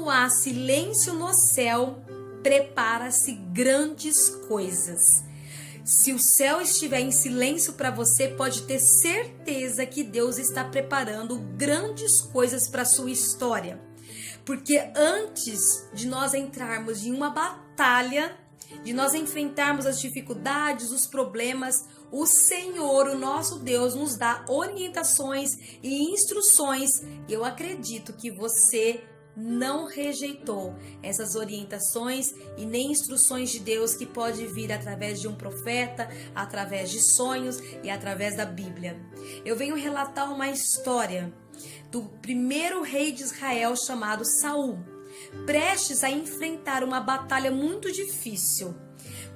quando há silêncio no céu, prepara-se grandes coisas. Se o céu estiver em silêncio para você, pode ter certeza que Deus está preparando grandes coisas para a sua história. Porque antes de nós entrarmos em uma batalha, de nós enfrentarmos as dificuldades, os problemas, o Senhor, o nosso Deus, nos dá orientações e instruções. E eu acredito que você não rejeitou essas orientações e nem instruções de Deus que pode vir através de um profeta, através de sonhos e através da Bíblia. Eu venho relatar uma história do primeiro rei de Israel chamado Saul, prestes a enfrentar uma batalha muito difícil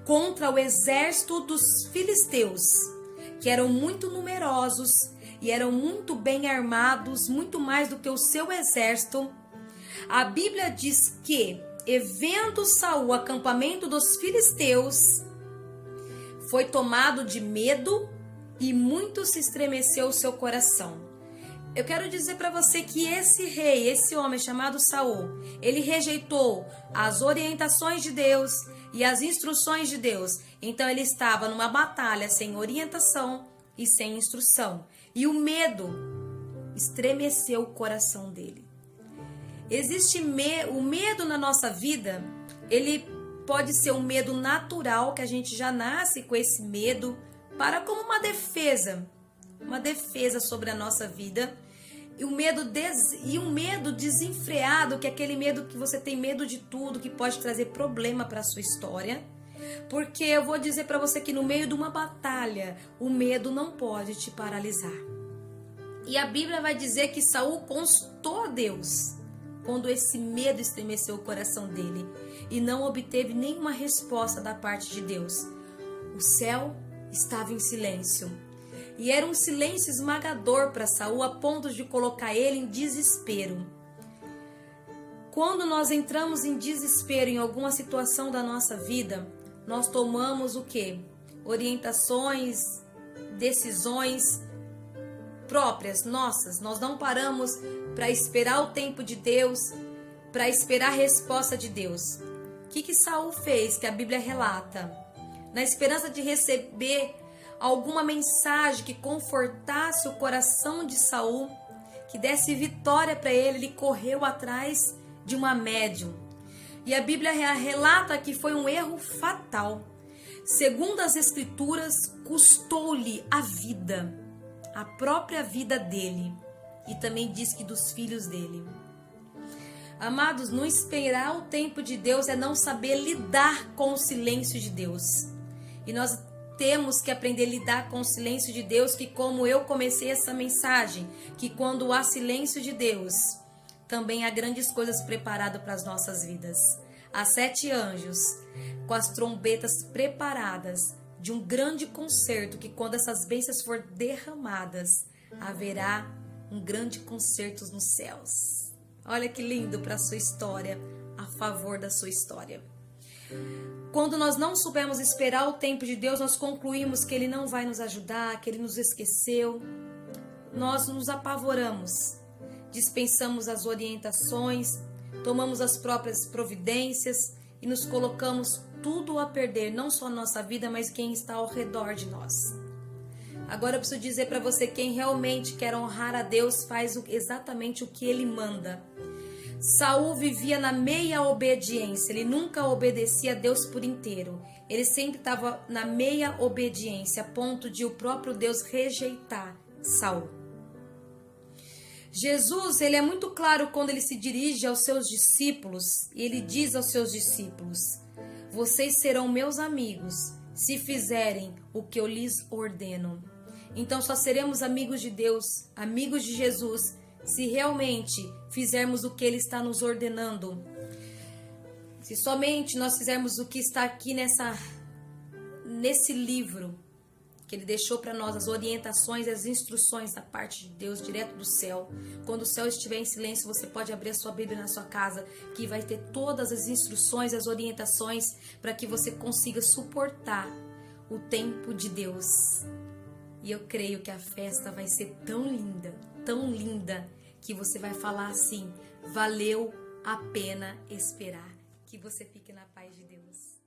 contra o exército dos filisteus, que eram muito numerosos e eram muito bem armados, muito mais do que o seu exército. A Bíblia diz que, vendo Saul o acampamento dos filisteus, foi tomado de medo e muito se estremeceu o seu coração. Eu quero dizer para você que esse rei, esse homem chamado Saul, ele rejeitou as orientações de Deus e as instruções de Deus. Então ele estava numa batalha sem orientação e sem instrução. E o medo estremeceu o coração dele. Existe o medo na nossa vida, ele pode ser um medo natural, que a gente já nasce com esse medo, para como uma defesa sobre a nossa vida. E um medo desenfreado, que é aquele medo que você tem medo de tudo, que pode trazer problema para a sua história. Porque eu vou dizer para você que no meio de uma batalha, o medo não pode te paralisar. E a Bíblia vai dizer que Saul consultou a Deus quando esse medo estremeceu o coração dele e não obteve nenhuma resposta da parte de Deus. O céu estava em silêncio. E era um silêncio esmagador para Saul, a ponto de colocar ele em desespero. Quando nós entramos em desespero em alguma situação da nossa vida, nós tomamos o quê? Orientações, decisões próprias, nossas. Nós não paramos para esperar o tempo de Deus, para esperar a resposta de Deus. O que Saul fez, que a Bíblia relata? Na esperança de receber alguma mensagem que confortasse o coração de Saul, que desse vitória para ele, ele correu atrás de uma médium. E a Bíblia relata que foi um erro fatal. Segundo as Escrituras, custou-lhe a vida, a própria vida dele, e também diz que dos filhos dele. Amados, não esperar o tempo de Deus é não saber lidar com o silêncio de Deus. E nós temos que aprender a lidar com o silêncio de Deus, que como eu comecei essa mensagem, que quando há silêncio de Deus, também há grandes coisas preparadas para as nossas vidas. Há 7 anjos com as trombetas preparadas de um grande concerto, que quando essas bênçãos forem derramadas, haverá um grande concerto nos céus. Olha que lindo para a sua história, a favor da sua história. Quando nós não soubermos esperar o tempo de Deus, nós concluímos que Ele não vai nos ajudar, que Ele nos esqueceu. Nós nos apavoramos, dispensamos as orientações, tomamos as próprias providências e nos colocamos tudo a perder, não só a nossa vida, mas quem está ao redor de nós. Agora eu preciso dizer para você, quem realmente quer honrar a Deus faz exatamente o que Ele manda. Saul vivia na meia obediência, ele nunca obedecia a Deus por inteiro. Ele sempre estava na meia obediência, a ponto de o próprio Deus rejeitar Saul. Jesus, ele é muito claro quando ele se dirige aos seus discípulos, e ele diz aos seus discípulos: vocês serão meus amigos se fizerem o que eu lhes ordeno. Então só seremos amigos de Deus, amigos de Jesus, se realmente fizermos o que Ele está nos ordenando. Se somente nós fizermos o que está aqui nesse livro, que Ele deixou para nós, as orientações, as instruções da parte de Deus, direto do céu. Quando o céu estiver em silêncio, você pode abrir a sua Bíblia na sua casa, que vai ter todas as instruções, as orientações, para que você consiga suportar o tempo de Deus. E eu creio que a festa vai ser tão linda, que você vai falar assim: valeu a pena esperar. Que você fique na paz de Deus.